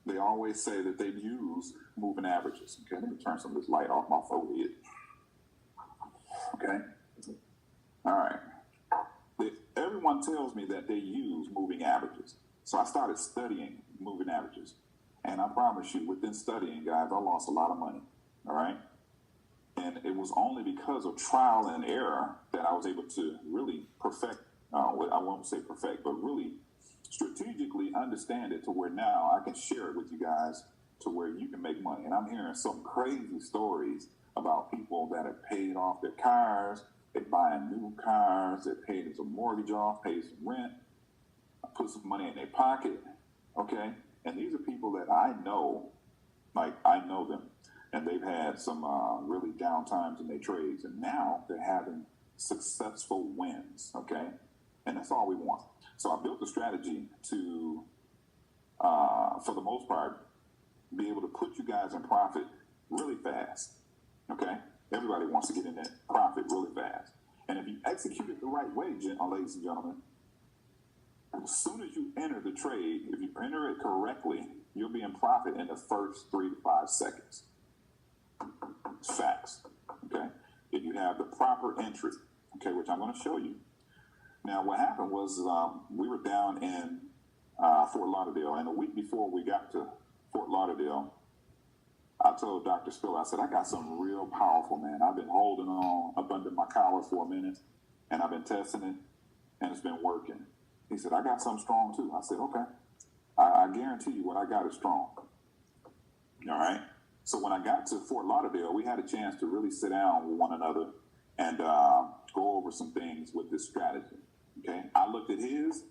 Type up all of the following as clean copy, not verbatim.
they always say that they use moving averages. Okay, let me turn some of this light off my forehead. Okay, all right. Everyone tells me that they use moving averages. So I started studying moving averages. And I promise you, within studying, guys, I lost a lot of money. All right. And it was only because of trial and error that I was able to really perfect, I won't say perfect, but really strategically understand it to where now I can share it with you guys to where you can make money. And I'm hearing some crazy stories about people that have paid off their cars, they're buying new cars, they're paying some mortgage off, pay some rent, put some money in their pocket, okay? And these are people that I know, like I know them, and they've had some really down times in their trades, and now they're having successful wins, okay? And that's all we want. So I built a strategy to, for the most part, be able to put you guys in profit really fast, okay? Everybody wants to get in that profit really fast. And if you execute it the right way, ladies and gentlemen, as soon as you enter the trade, if you enter it correctly, you'll be in profit in the first 3 to 5 seconds. It's facts, okay? If you have the proper entry, okay, which I'm going to show you. Now, what happened was we were down in Fort Lauderdale, and a week before we got to Fort Lauderdale, I told Dr. Spiller, I said, I got something real powerful, man. I've been holding on up under my collar for a minute, and I've been testing it, and it's been working. He said, I got something strong, too. I said, okay. I guarantee you what I got is strong. All right? So when I got to Fort Lauderdale, we had a chance to really sit down with one another and go over some things with this strategy, okay? I looked at his,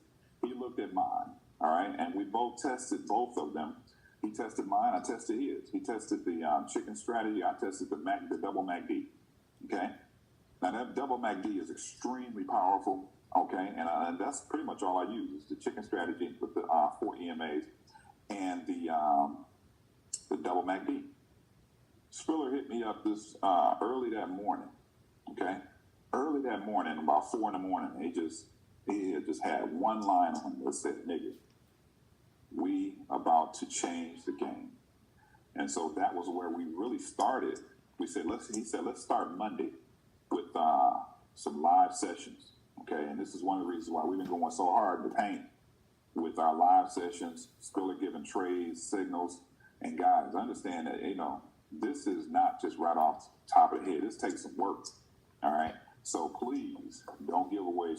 he looked at mine, all right? And we both tested both of them. He tested mine, I tested his. He tested the chicken strategy, I tested the double MACD, okay? Now that double MACD is extremely powerful, okay? And that's pretty much all I use is the chicken strategy with the 4 EMAs and the double MACD. Spiller hit me up this early that morning, okay? Early that morning, about 4 in the morning, he had just had one line on him that said, nigga, we about to change the game. And so that was where we really started. He said, let's start Monday with some live sessions, okay? And this is one of the reasons why we've been going so hard in the paint with our live sessions, Spiller giving trades, signals, and guys, understand that, this is not just right off the top of the head. This takes some work, all right? So please don't give away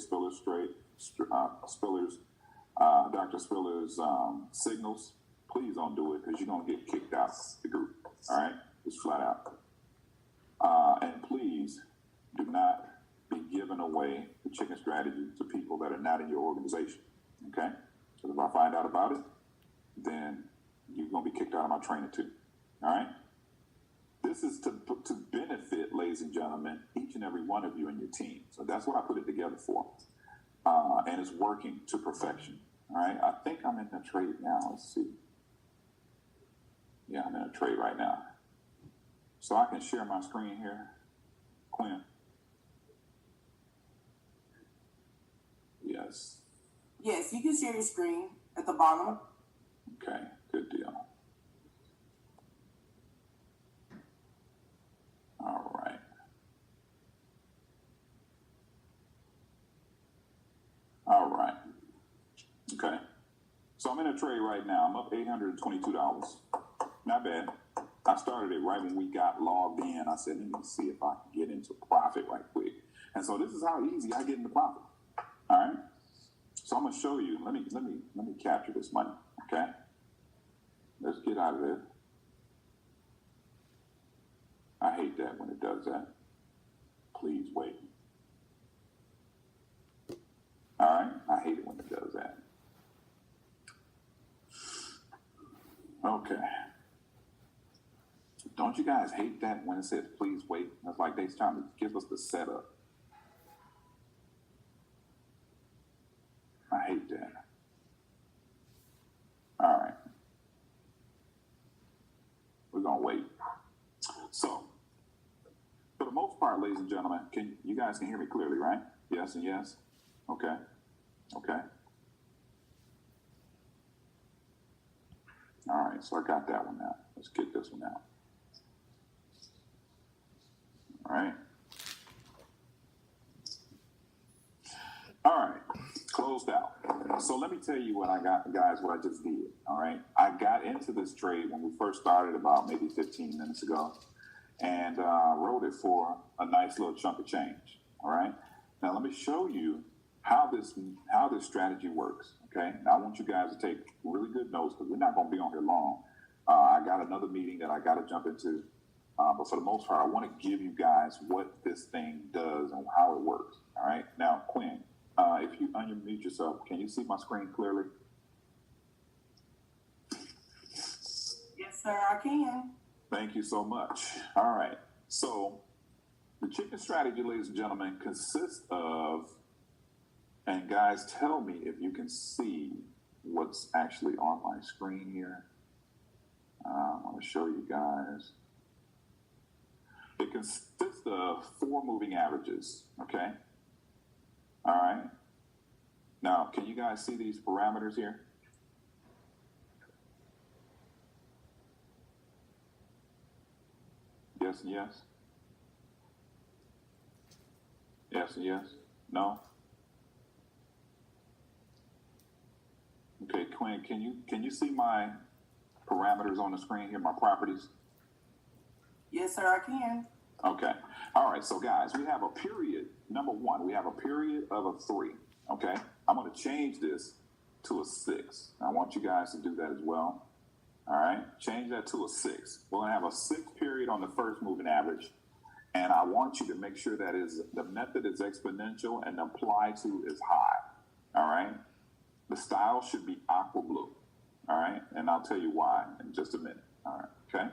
Dr. Spiller's signals. Please don't do it because you're going to get kicked out of the group, all right? Just flat out. And please do not be giving away the chicken strategy to people that are not in your organization, okay? Because if I find out about it, then you're going to be kicked out of my training too, all right? This is to benefit, ladies and gentlemen, each and every one of you and your team. So that's what I put it together for. And it's working to perfection. All right. I think I'm in the trade now. Let's see. Yeah, I'm in a trade right now. So I can share my screen here. Quinn. Yes. Yes, you can share your screen at the bottom. Okay, good deal. All right. All right. Okay. So I'm in a trade right now. I'm up $822. Not bad. I started it right when we got logged in. I said, let me see if I can get into profit right quick. And so this is how easy I get into profit. All right. So I'm gonna show you. Let me capture this money. Okay. Let's get out of there. I hate that when it does that. Please wait. All right. I hate it when it does that. Okay. Don't you guys hate that when it says please wait? It's like they're trying to give us the setup. I hate that. All right. We're going to wait. So, for the most part, ladies and gentlemen, you guys can hear me clearly, right? Yes and yes? Okay. Okay. All right. right, so I got that one out. Let's get this one out. All right. All right, closed out. So let me tell you what I got, guys, what I just did. All right. I got into this trade when we first started about maybe 15 minutes ago and wrote it for a nice little chunk of change. All right. Now let me show you how this strategy works. Okay. Now I want you guys to take really good notes because we're not going to be on here long. I got another meeting that I got to jump into. But for the most part, I want to give you guys what this thing does and how it works. All right. Now, Quinn, if you unmute yourself, can you see my screen clearly? Yes, sir, I can. Thank you so much. All right. So the chicken strategy, ladies and gentlemen, consists of, and guys, tell me if you can see what's actually on my screen here. I want to show you guys. It consists of 4 moving averages, okay? All right. Now, can you guys see these parameters here? Yes and yes? Yes and yes? No? Okay, Quinn, can you see my parameters on the screen here, my properties? Yes, sir, I can. Okay. All right. So, guys, we have a period. Number 1, we have a period of a 3. Okay. I'm going to change this to a 6. I want you guys to do that as well. All right. Change that to a 6. We're going to have a 6 period on the first moving average. And I want you to make sure that the method is exponential and the apply to is high. All right. The style should be aqua blue. All right. And I'll tell you why in just a minute. All right. Okay.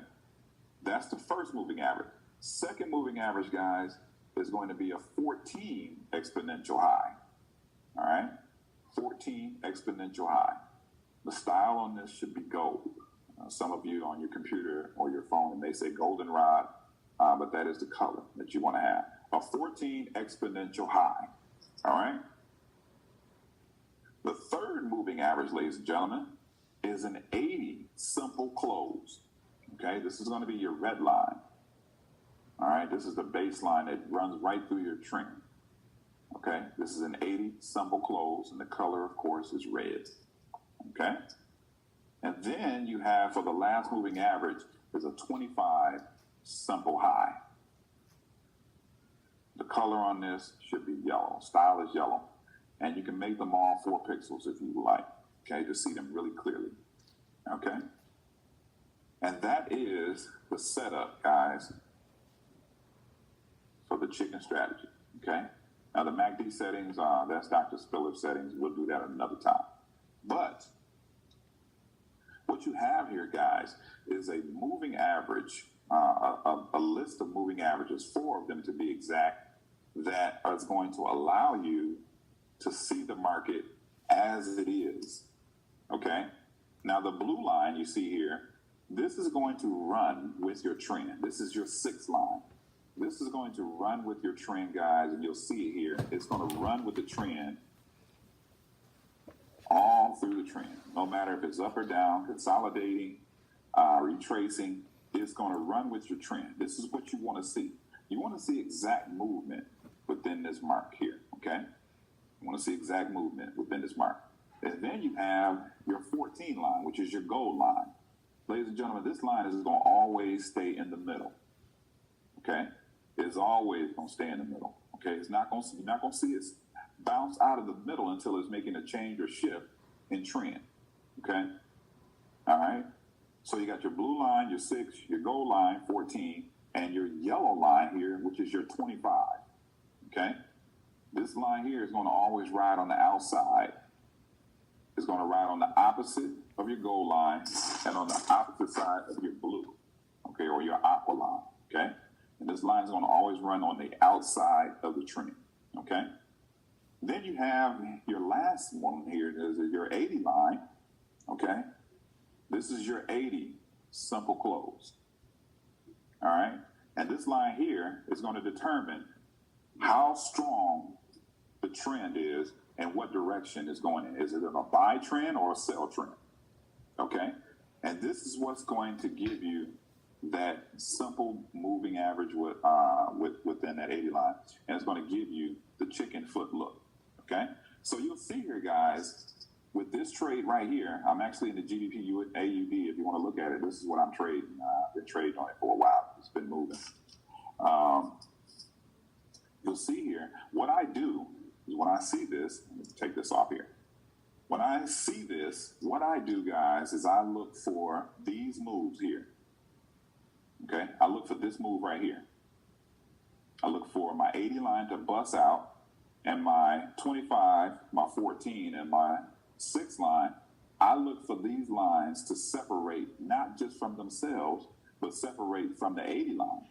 That's the first moving average. Second moving average, guys, is going to be a 14 exponential high. All right? 14 exponential high. The style on this should be gold. Some of you on your computer or your phone may say goldenrod, but that is the color that you want to have. A 14 exponential high. All right? The third moving average, ladies and gentlemen, is an 80 simple close. Okay, this is going to be your red line. All right, this is the baseline that runs right through your trend. Okay, this is an 80 simple close, and the color, of course, is red. Okay, and then you have, for the last moving average, is a 25 simple high. The color on this should be yellow. Style is yellow, and you can make them all 4 pixels if you like. Okay, to see them really clearly. Okay. And that is the setup, guys, for the chicken strategy, okay? Now, the MACD settings, that's Dr. Spiller's settings. We'll do that another time. But what you have here, guys, is a moving average, a list of moving averages, 4 of them to be exact, that is going to allow you to see the market as it is, okay? Now, the blue line you see here, this is going to run with your trend. This is your 6th line. This is going to run with your trend, guys, and you'll see it here. It's going to run with the trend all through the trend. No matter if it's up or down, consolidating, retracing, it's going to run with your trend. This is what you want to see. You want to see exact movement within this mark here, okay? You want to see exact movement within this mark. And then you have your 14 line, which is your gold line. Ladies and gentlemen, this line is going to always stay in the middle. Okay? It's always going to stay in the middle. Okay? You're not going to see it bounce out of the middle until it's making a change or shift in trend. Okay? All right? So you got your blue line, your 6, your gold line, 14, and your yellow line here, which is your 25. Okay? This line here is going to always ride on the outside. It's going to ride on the opposite of your gold line and on the opposite side of your blue, okay, or your aqua line, okay? And this line is going to always run on the outside of the trend, okay? Then you have your last one here, is your 80 line, okay? This is your 80 simple close, all right? And this line here is going to determine how strong the trend is and what direction it's going in. Is it a buy trend or a sell trend? Okay. And this is what's going to give you that simple moving average within that 80 line. And it's going to give you the chicken foot look. Okay? So you'll see here, guys, with this trade right here, I'm actually in the GBP AUD. If you want to look at it, this is what I'm trading. I've been trading on it for a while. It's been moving. You'll see here, what I do is when I see this, let me take this off here. When I see this, what I do, guys, is I look for these moves here. Okay? I look for this move right here. I look for my 80 line to bust out and my 25, my 14, and my 6 line. I look for these lines to separate not just from themselves, but separate from the 80 line.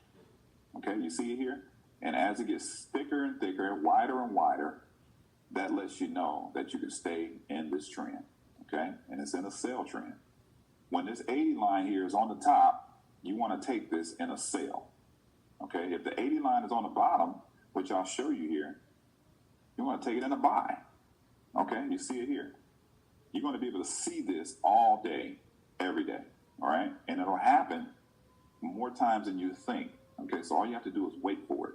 Okay, you see it here? And as it gets thicker and thicker, wider and wider, that lets you know that you can stay in this trend. Okay, and it's in a sell trend. When this 80 line here is on the top, you want to take this in a sell. Okay, if the 80 line is on the bottom, which I'll show you here, you want to take it in a buy. Okay, you see it here. You're going to be able to see this all day, every day, all right? And it'll happen more times than you think, okay? So all you have to do is wait for it.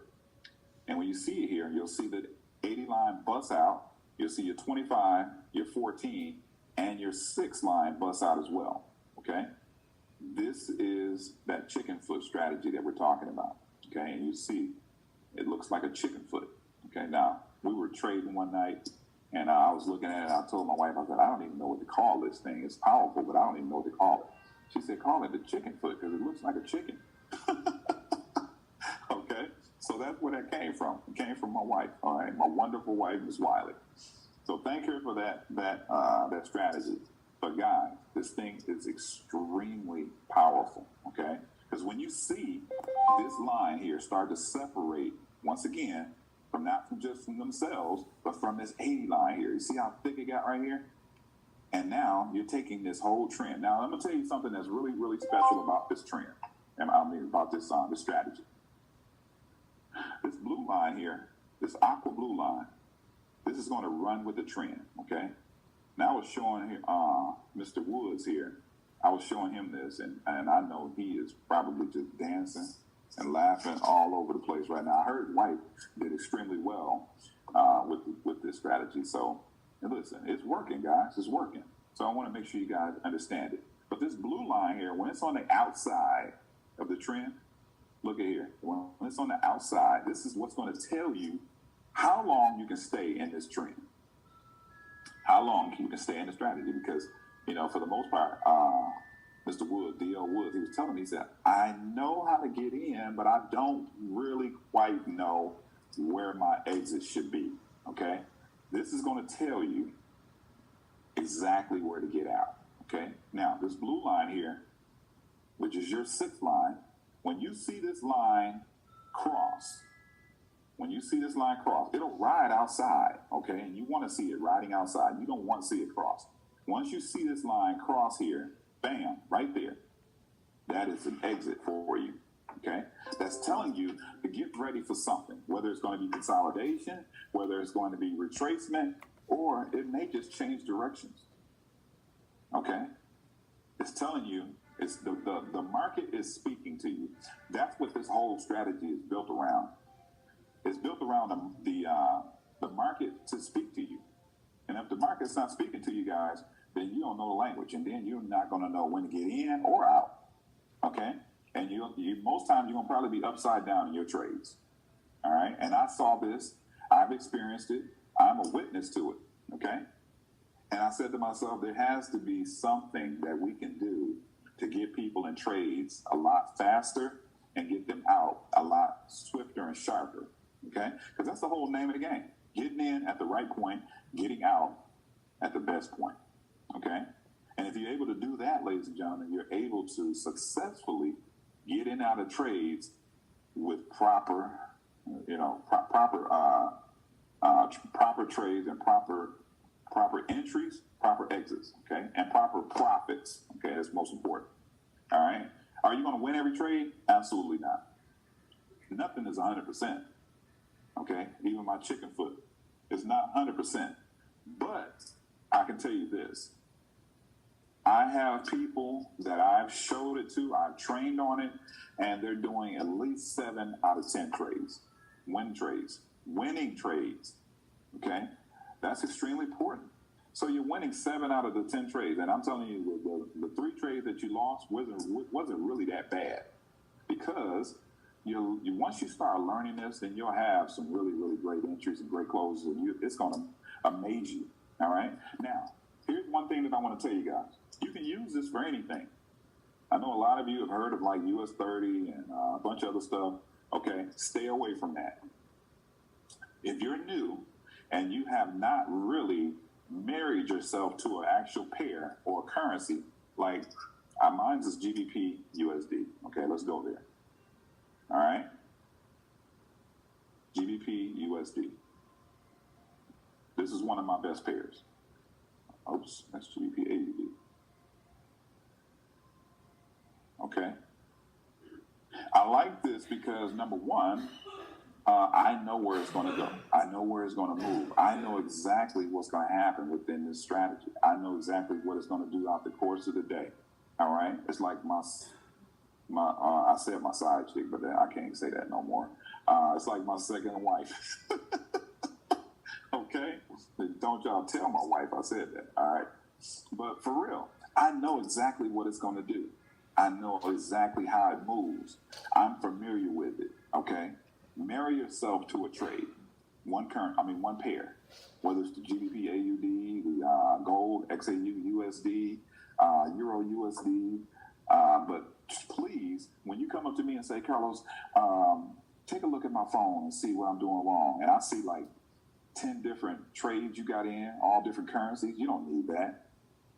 And when you see it here, you'll see that 80 line busts out. You'll see your 25, your 14, and your 6 line busts out as well, okay? This is that chicken foot strategy that we're talking about, okay? And you see, it looks like a chicken foot, okay? Now, we were trading one night, and I was looking at it. I told my wife, I said, I don't even know what to call this thing. It's powerful, but I don't even know what to call it. She said, call it the chicken foot because it looks like a chicken. Okay, so that's where that came from. It came from my wife, all right, my wonderful wife, Miss Wiley. So thank her for that strategy. But guys, this thing is extremely powerful, okay? Because when you see this line here start to separate, once again, not from just from themselves, but from this 80 line here. You see how thick it got right here? And now you're taking this whole trend. Now, I'm going to tell you something that's really, really special about this trend. And I mean, about this strategy. This blue line here, this aqua blue line, this is going to run with the trend, okay? Now I was showing here, Mr. Woods here, I was showing him this, and I know he is probably just dancing and laughing all over the place right now. I heard White did extremely well with this strategy. So, and listen, it's working, guys. It's working. So I want to make sure you guys understand it. But this blue line here, when it's on the outside of the trend, look at here. When it's on the outside, this is what's going to tell you how long you can stay in this trend. How long you can stay in the strategy. Because, you know, for the most part, Mr. Wood, D.L. Woods, he was telling me, he said, I know how to get in, but I don't really quite know where my exit should be, okay? This is going to tell you exactly where to get out, okay? Now, this blue line here, which is your 6th line, when you see this line cross, it'll ride outside, okay? And you want to see it riding outside. You don't want to see it cross. Once you see this line cross here, bam, right there. That is an exit for you, okay? That's telling you to get ready for something, whether it's going to be consolidation, whether it's going to be retracement, or it may just change directions, okay? It's telling you, it's the market is speaking to you. That's what this whole strategy is built around. It's built around the market to speak to you. And if the market's not speaking to you guys, then you don't know the language, and then you're not going to know when to get in or out, okay? And you most times you're going to probably be upside down in your trades, all right? And I saw this. I've experienced it. I'm a witness to it, okay? And I said to myself, there has to be something that we can do to get people in trades a lot faster and get them out a lot swifter and sharper, okay? Because that's the whole name of the game. Getting in at the right point, getting out at the best point. Okay? And if you're able to do that, ladies and gentlemen, you're able to successfully get in and out of trades with proper trades and proper entries, proper exits, okay? And proper profits, okay? That's most important. All right? Are you going to win every trade? Absolutely not. Nothing is 100%, okay? Even my chicken foot is not 100%. But I can tell you this. I have people that I've showed it to, I've trained on it, and they're doing at least 7 out of 10 trades, winning trades. Okay, that's extremely important. So you're winning 7 out of the 10 trades, and I'm telling you, the 3 trades that you lost wasn't really that bad, because you once you start learning this, then you'll have some really, really great entries and great closes, and it's going to amaze you. All right. Now, here's one thing that I want to tell you guys: you can use this for anything. I know a lot of you have heard of like US 30 and a bunch of other stuff. Okay, stay away from that. If you're new and you have not really married yourself to an actual pair or currency, like mine's is GBP USD. Okay, let's go there. All right, GBP USD. This is one of my best pairs. Oops, that's GBP AUD. Okay. I like this because, number one, I know where it's going to go. I know where it's going to move. I know exactly what's going to happen within this strategy. I know exactly what it's going to do throughout the course of the day. All right? It's like I said my side chick, but I can't say that no more. It's like my second wife. Okay? Don't y'all tell my wife I said that. All right? But for real, I know exactly what it's going to do. I know exactly how it moves. I'm familiar with it. Okay? Marry yourself to a trade. One pair. Whether it's the GBP AUD, the gold XAU USD, Euro USD. But please, when you come up to me and say, Carlos, take a look at my phone and see what I'm doing wrong, and I see like 10 different trades you got in, all different currencies, you don't need that.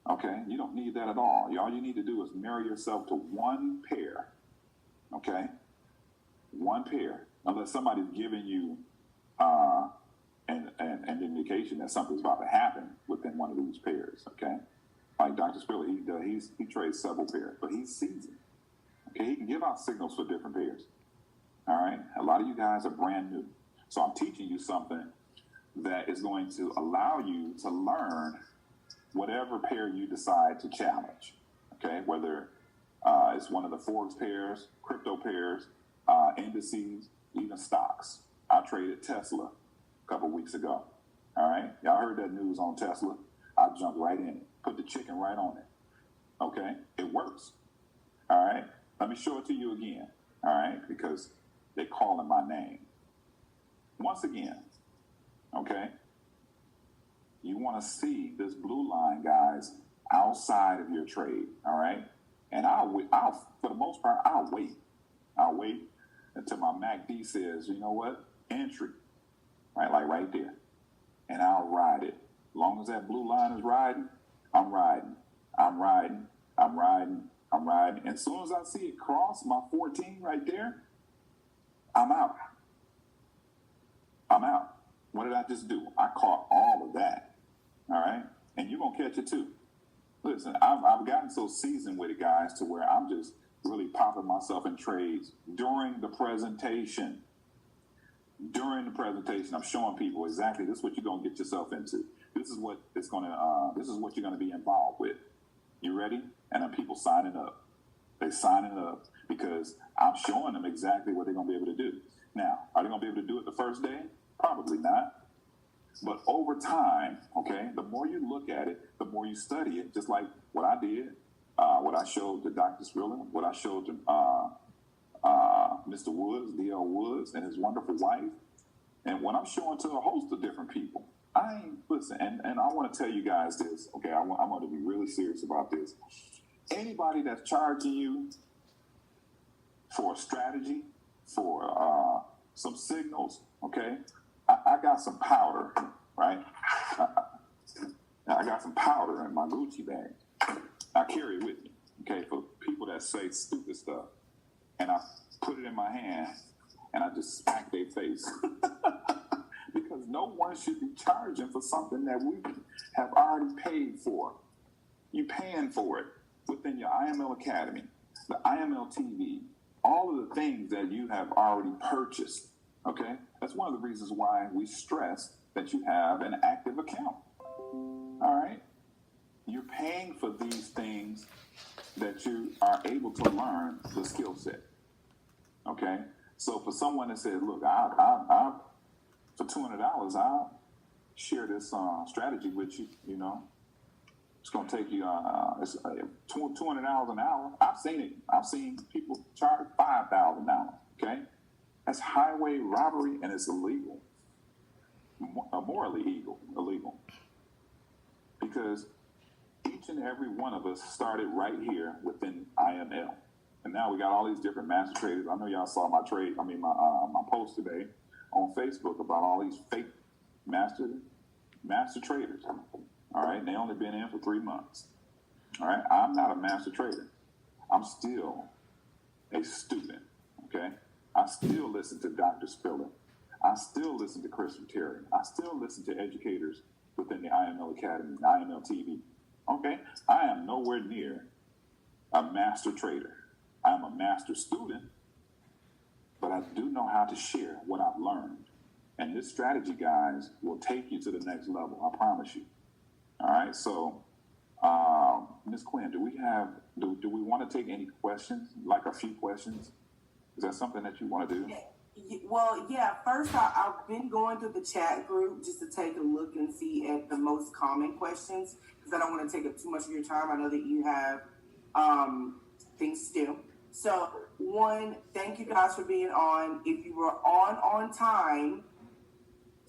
Okay? You don't need that at all. All you need to do is marry yourself to one pair. Okay? One pair. Unless somebody's giving you an indication that something's about to happen within one of these pairs. Okay? Like Dr. Spiller, he trades several pairs, but he's seasoned. Okay? He can give out signals for different pairs. All right? A lot of you guys are brand new. So I'm teaching you something that is going to allow you to learn whatever pair you decide to challenge, okay? Whether it's one of the Forex pairs, crypto pairs, indices, even stocks. I traded Tesla a couple weeks ago, all right? Y'all heard that news on Tesla. I jumped right in it, put the chicken right on it, okay? It works, all right? Let me show it to you again, all right? Because they're calling my name. Once again, okay? You want to see this blue line, guys, outside of your trade, all right? And I'll for the most part, I'll wait. I'll wait until my MACD says, you know what? Entry, right? Like right there. And I'll ride it. As long as that blue line is riding, I'm riding. I'm riding. I'm riding. I'm riding. And as soon as I see it cross my 14 right there, I'm out. I'm out. What did I just do? I caught all of that. All right? And you're going to catch it too. Listen, I've gotten so seasoned with it, guys, to where I'm just really popping myself in trades during the presentation. During the presentation, I'm showing people exactly this is what you're going to get yourself into. This is what it's going to. This is what you're going to be involved with. You ready? And then people signing up. They signing up because I'm showing them exactly what they're going to be able to do. Now, are they going to be able to do it the first day? Probably not. But over time, okay, the more you look at it, the more you study it, just like what I did, what I showed to Dr. Spiller, what I showed to Mr. Woods, D.L. Woods, and his wonderful wife, and what I'm showing to a host of different people. Listen, and I want to tell you guys this, okay, I want to be really serious about this. Anybody that's charging you for a strategy, for some signals, okay, I got some powder, right? I got some powder in my Gucci bag. I carry it with me, okay, for people that say stupid stuff. And I put it in my hand, and I just smack their face. Because no one should be charging for something that we have already paid for. You're paying for it within your IML Academy, the IML TV, all of the things that you have already purchased, okay? That's one of the reasons why we stress that you have an active account, all right? you're paying for these things that you are able to learn the skill set. Okay, so for someone that says, "Look, I for $200, I'll share this strategy with you," you know, it's going to take you it's $200 an hour. I've seen it. I've seen people charge $5,000 an hour. Okay, that's highway robbery and it's illegal, morally illegal, because each and every one of us started right here within IML, and now we got all these different master traders. I know y'all saw my my post today on Facebook about all these fake master traders. All right, they only been in for 3 months. All right, I'm not a master trader. I'm still a student. Okay, I still listen to Dr. Spiller. I still listen to Chris Terry. I still listen to educators within the IML Academy, IML TV. Okay, I am nowhere near a master trader. I'm a master student, but I do know how to share what I've learned. And this strategy, guys, will take you to the next level. I promise you. All right, so Ms. Quinn, do we want to take any questions, like a few questions? Is that something that you want to do? Well, yeah, first I've been going through the chat group just to take a look and see at the most common questions, because I don't want to take up too much of your time. I know that you have things to do. So, one, thank you guys for being on. If you were on time,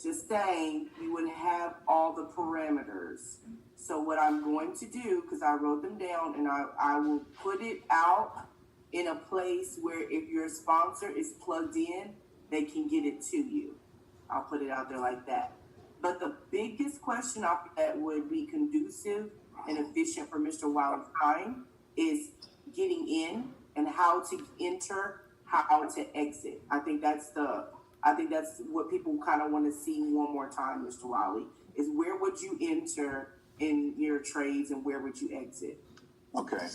just saying, you would have all the parameters. So what I'm going to do, because I wrote them down, and I will put it out in a place where if your sponsor is plugged in, they can get it to you. I'll put it out there like that. But the biggest question that would be conducive and efficient for Mr. Wiley's time is getting in and how to enter, how to exit. I think that's what people kind of want to see one more time, Mr. Wiley, is where would you enter in your trades and where would you exit? Okay.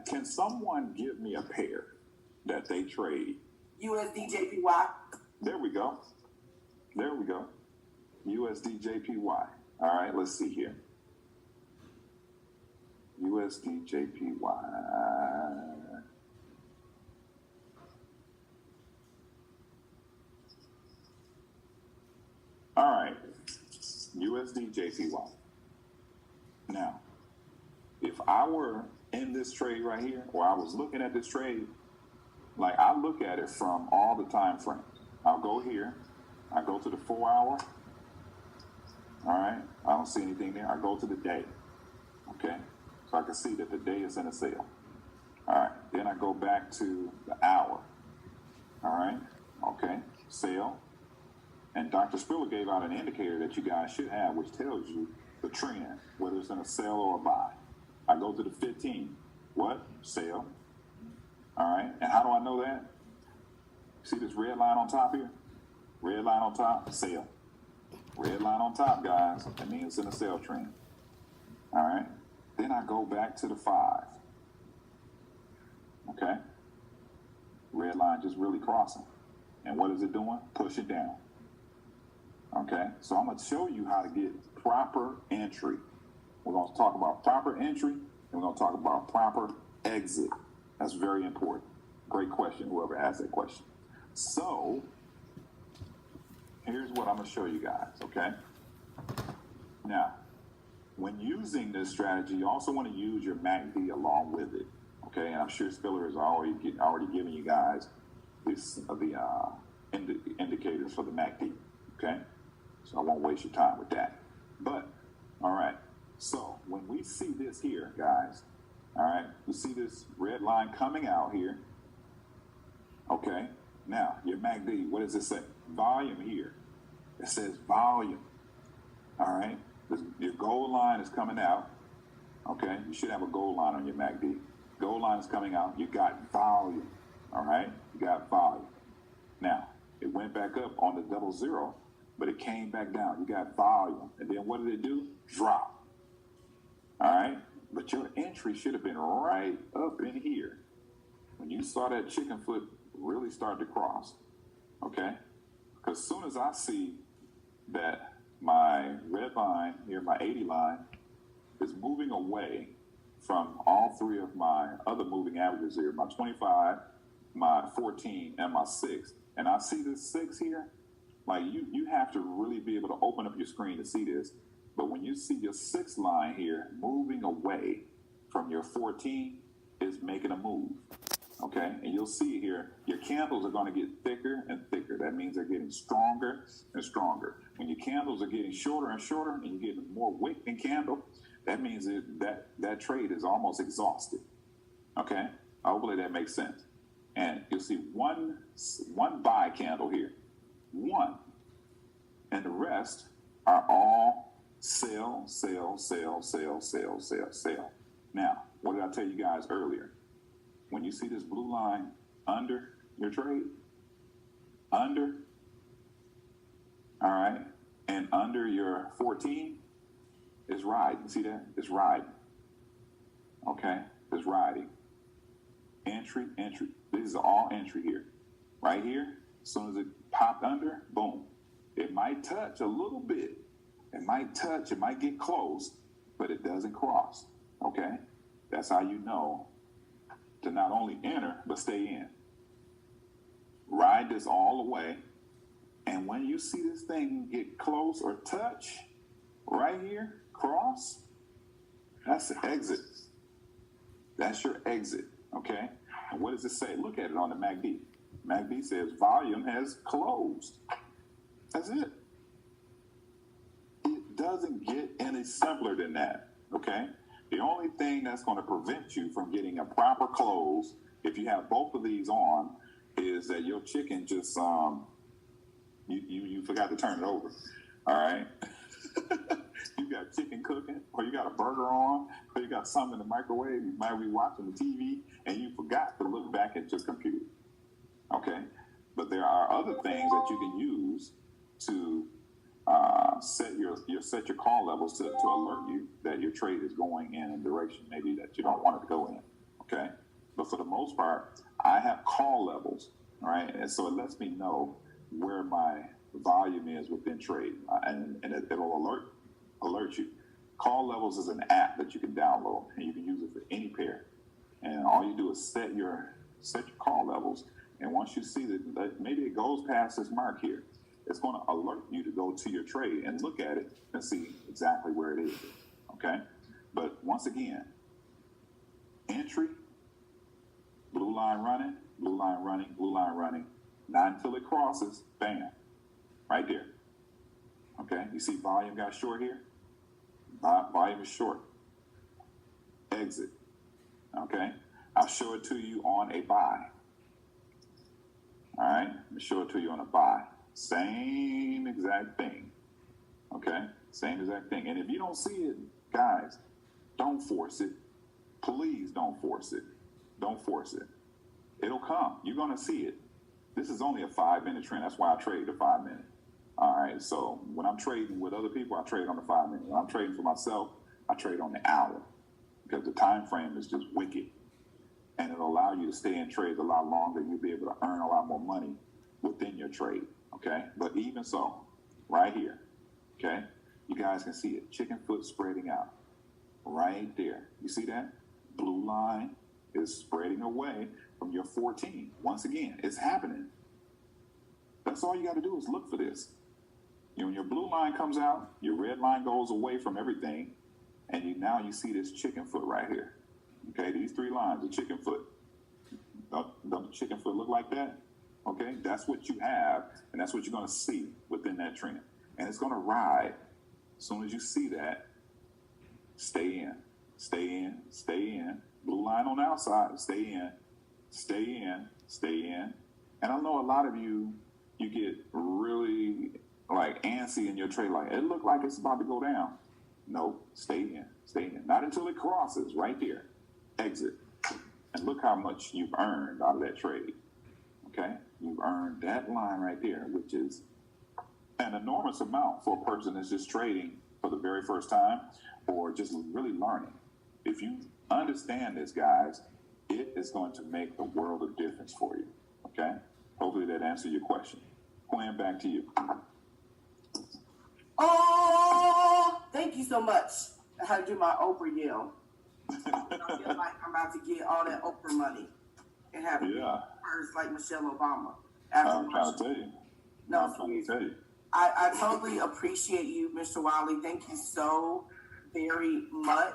Can someone give me a pair that they trade? USDJPY. There we go. USDJPY. All right, let's see here. USDJPY. All right, USDJPY. Now, if I were in this trade right here, or I was looking at this trade, like I look at it from all the time frames. I'll go here, I go to the 4 hour, all right, I don't see anything there. I go to the day, okay, so I can see that the day is in a sale. All right, then I go back to the hour, all right, okay, sale. And Dr. Spiller gave out an indicator that you guys should have, which tells you the trend, whether it's in a sell or a buy. I go to the 15. What? Sell. All right. And how do I know that? See this red line on top here? Red line on top, sell. Red line on top, guys. That means it's in a sell trend. All right. Then I go back to the 5. Okay. Red line just really crossing. And what is it doing? Push it down. Okay, so I'm going to show you how to get proper entry. We're going to talk about proper entry, and we're going to talk about proper exit. That's very important. Great question, whoever asked that question. So, here's what I'm going to show you guys, okay? Now, when using this strategy, you also want to use your MACD along with it, okay? And I'm sure Spiller is already giving you guys the indicators for the MACD, okay? So I won't waste your time with that. But, all right, so when we see this here, guys, all right, you see this red line coming out here, okay? Now, your MACD, what does it say? Volume here. It says volume, all right? Your gold line is coming out, okay? You should have a gold line on your MACD. Gold line is coming out. You got volume, all right? You got volume. Now, it went back up on the 00, but it came back down. You got volume. And then what did it do? Drop. All right? But your entry should have been right up in here when you saw that chicken foot really start to cross. Okay? Because as soon as I see that my red line here, my 80 line, is moving away from all three of my other moving averages here, my 25, my 14, and my 6. And I see this 6 here. Like you have to really be able to open up your screen to see this. But when you see your 6 line here moving away from your 14, is making a move. Okay, and you'll see here, your candles are going to get thicker and thicker. That means they're getting stronger and stronger. When your candles are getting shorter and shorter, and you're getting more wick in candle, that means that trade is almost exhausted. Okay, hopefully that makes sense. And you'll see one buy candle here, one, and the rest are all sell, sell, sell, sell, sell, sell, sell. Now, what did I tell you guys earlier? When you see this blue line under your trade, under, all right, and under your 14 is riding. See that? It's riding. Okay? It's riding. Entry, entry. This is all entry here. Right here, as soon as it popped under, boom. It might touch a little bit. It might touch, it might get close, but it doesn't cross. Okay? That's how you know to not only enter, but stay in. Ride this all the way. And when you see this thing get close or touch, right here, cross, that's the exit. That's your exit, okay? And what does it say? Look at it on the MACD. MACD says volume has closed. That's it. It doesn't get any simpler than that, okay? The only thing that's going to prevent you from getting a proper close, if you have both of these on, is that your chicken just you forgot to turn it over. All right, you got chicken cooking, or you got a burger on, or you got something in the microwave. You might be watching the TV, and you forgot to look back at your computer. Okay, but there are other things that you can use to set your call levels to alert you that your trade is going in a direction maybe that you don't want it to go in. Okay, but for the most part, I have call levels, right? And so it lets me know where my volume is within trade, and it'll alert you. Call levels is an app that you can download, and you can use it for any pair. And all you do is set your call levels, and once you see that maybe it goes past this mark here, it's going to alert you to go to your trade and look at it and see exactly where it is. Okay, but once again, entry, blue line running, blue line running, blue line running, not until it crosses, bam, right there. Okay, you see volume got short here? Volume is short. Exit. Okay, I'll show it to you on a buy. All right, let me show it to you on a buy. Same exact thing. Okay, same exact thing. And if you don't see it, guys, don't force it. Please don't force it. Don't force it. It'll come. You're going to see it. This is only a 5-minute trend. That's why I trade the 5-minute. All right, so when I'm trading with other people, I trade on the 5-minute. When I'm trading for myself, I trade on the hour, because the time frame is just wicked. And it'll allow you to stay in trades a lot longer. You'll be able to earn a lot more money within your trade, okay? But even so, right here, okay, you guys can see it. Chicken foot spreading out right there. You see that? Blue line is spreading away from your 14. Once again, it's happening. That's all you got to do is look for this. When your blue line comes out, your red line goes away from everything, and now you see this chicken foot right here. Okay, these 3 lines, the chicken foot. Does the chicken foot look like that? Okay, that's what you have, and that's what you're going to see within that trend. And it's going to ride. As soon as you see that, stay in, stay in, stay in. Blue line on the outside, stay in, stay in, stay in. And I know a lot of you get really like antsy in your trade, like it looked like it's about to go down. No, stay in, stay in. Not until it crosses right there. Exit. And look how much you've earned out of that trade. Okay? You've earned that line right there, which is an enormous amount for a person that's just trading for the very first time or just really learning. If you understand this, guys, it is going to make a world of difference for you. Okay? Hopefully that answered your question. Quinn, back to you. Oh, thank you so much. how to do my Oprah yell. I feel like I'm about to get all that Oprah money and have it first like Michelle Obama. I'm trying to tell you. No, I'm trying to tell you. I totally appreciate you, Mr. Wiley. Thank you so very much.